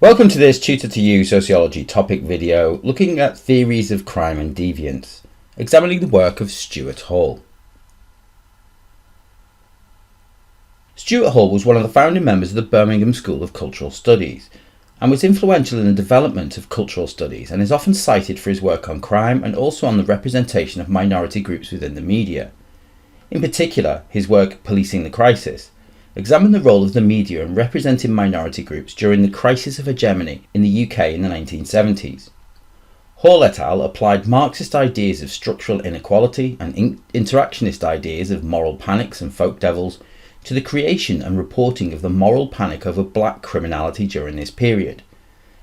Welcome to this Tutor to You Sociology topic video looking at theories of crime and deviance, examining the work of Stuart Hall. Stuart Hall was one of the founding members of the Birmingham School of Cultural Studies and was influential in the development of cultural studies, and is often cited for his work on crime and also on the representation of minority groups within the media. In particular, his work Policing the Crisis examined the role of the media in representing minority groups during the crisis of hegemony in the UK in the 1970s. Hall et al. Applied Marxist ideas of structural inequality and interactionist ideas of moral panics and folk devils to the creation and reporting of the moral panic over black criminality during this period,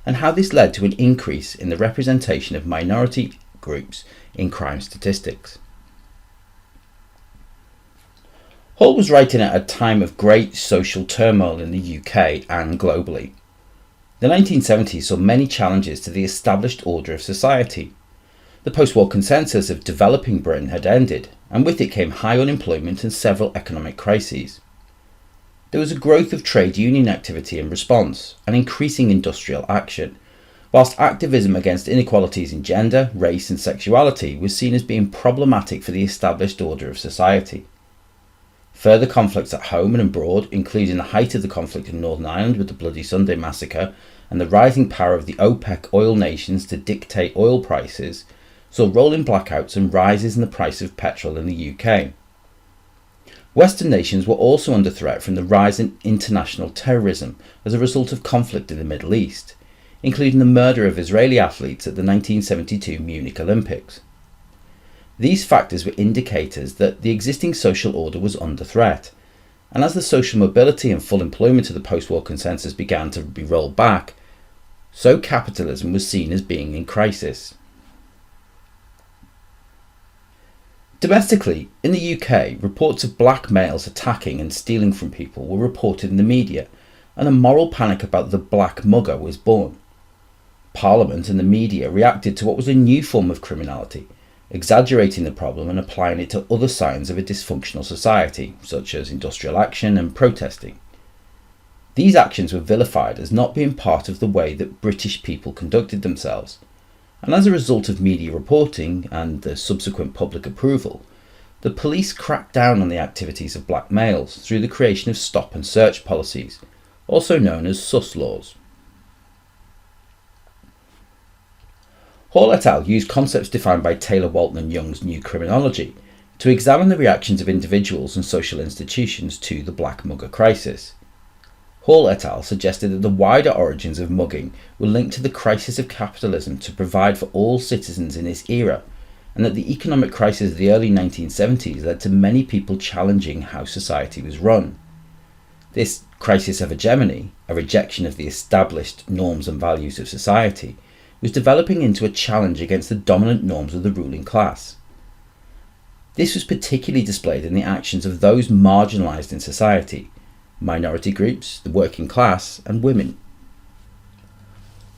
and how this led to an increase in the representation of minority groups in crime statistics. Hall was writing at a time of great social turmoil in the UK and globally. The 1970s saw many challenges to the established order of society. The post-war consensus of developing Britain had ended, and with it came high unemployment and several economic crises. There was a growth of trade union activity in response, and increasing industrial action, whilst activism against inequalities in gender, race and sexuality was seen as being problematic for the established order of society. Further conflicts at home and abroad, including the height of the conflict in Northern Ireland with the Bloody Sunday massacre and the rising power of the OPEC oil nations to dictate oil prices, saw rolling blackouts and rises in the price of petrol in the UK. Western nations were also under threat from the rise in international terrorism as a result of conflict in the Middle East, including the murder of Israeli athletes at the 1972 Munich Olympics. These factors were indicators that the existing social order was under threat, and as the social mobility and full employment of the post-war consensus began to be rolled back, so capitalism was seen as being in crisis. Domestically, in the UK, reports of black males attacking and stealing from people were reported in the media, and a moral panic about the black mugger was born. Parliament and the media reacted to what was a new form of criminality, exaggerating the problem and applying it to other signs of a dysfunctional society, such as industrial action and protesting. These actions were vilified as not being part of the way that British people conducted themselves, and as a result of media reporting and the subsequent public approval, the police cracked down on the activities of black males through the creation of stop and search policies, also known as SUS laws. Hall et al. Used concepts defined by Taylor, Walton and Young's New Criminology to examine the reactions of individuals and social institutions to the black mugger crisis. Hall et al. Suggested that the wider origins of mugging were linked to the crisis of capitalism to provide for all citizens in this era, and that the economic crisis of the early 1970s led to many people challenging how society was run. This crisis of hegemony, a rejection of the established norms and values of society, was developing into a challenge against the dominant norms of the ruling class. This was particularly displayed in the actions of those marginalised in society: minority groups, the working class, and women.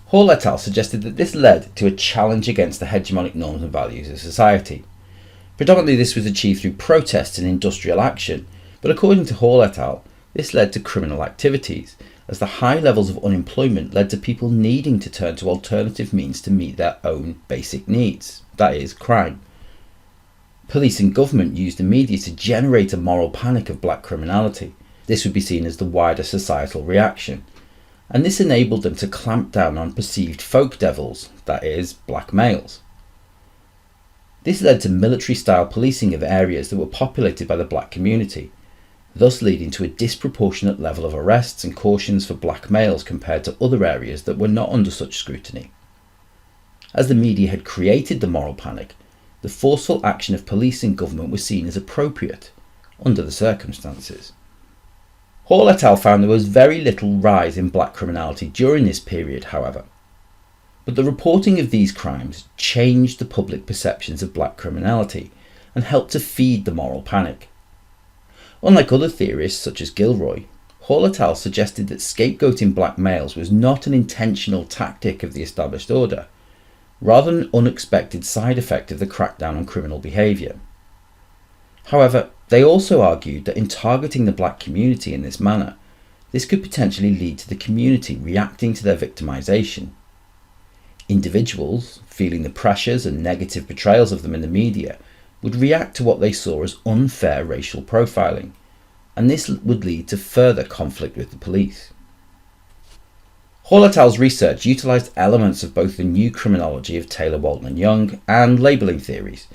Hall et al. Suggested that this led to a challenge against the hegemonic norms and values of society. Predominantly this was achieved through protests and industrial action, but according to Hall et al., this led to criminal activities, as the high levels of unemployment led to people needing to turn to alternative means to meet their own basic needs, that is, crime. Police and government used the media to generate a moral panic of black criminality. This would be seen as the wider societal reaction, and this enabled them to clamp down on perceived folk devils, that is, black males. This led to military-style policing of areas that were populated by the black community, thus leading to a disproportionate level of arrests and cautions for black males compared to other areas that were not under such scrutiny. As the media had created the moral panic, the forceful action of police and government was seen as appropriate under the circumstances. Hall et al. Found there was very little rise in black criminality during this period, however, but the reporting of these crimes changed the public perceptions of black criminality and helped to feed the moral panic. Unlike other theorists such as Gilroy, Hall et al. Suggested that scapegoating black males was not an intentional tactic of the established order, rather an unexpected side effect of the crackdown on criminal behaviour. However, they also argued that in targeting the black community in this manner, this could potentially lead to the community reacting to their victimisation. Individuals, feeling the pressures and negative portrayals of them in the media, would react to what they saw as unfair racial profiling, and this would lead to further conflict with the police. Hall et al.'s research utilised elements of both the new criminology of Taylor, Walton and Young and labelling theories,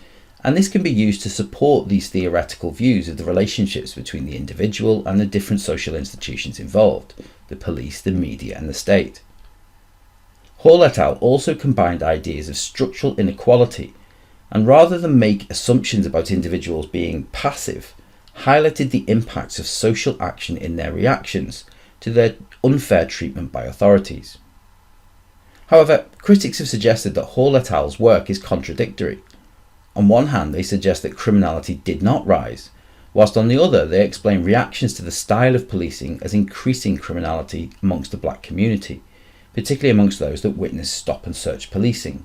and this can be used to support these theoretical views of the relationships between the individual and the different social institutions involved, the police, the media and the state. Hall et al. Also combined ideas of structural inequality, and rather than make assumptions about individuals being passive, highlighted the impacts of social action in their reactions to their unfair treatment by authorities. However, critics have suggested that Hall et al.'s work is contradictory. On one hand, they suggest that criminality did not rise, whilst on the other they explain reactions to the style of policing as increasing criminality amongst the black community, particularly amongst those that witnessed stop and search policing.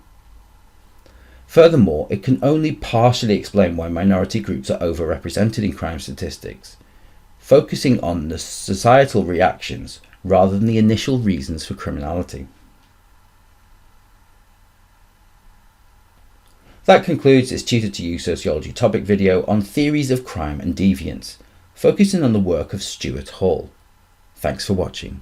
Furthermore, it can only partially explain why minority groups are overrepresented in crime statistics, focusing on the societal reactions rather than the initial reasons for criminality. That concludes this Tutor to You Sociology topic video on theories of crime and deviance, focusing on the work of Stuart Hall. Thanks for watching.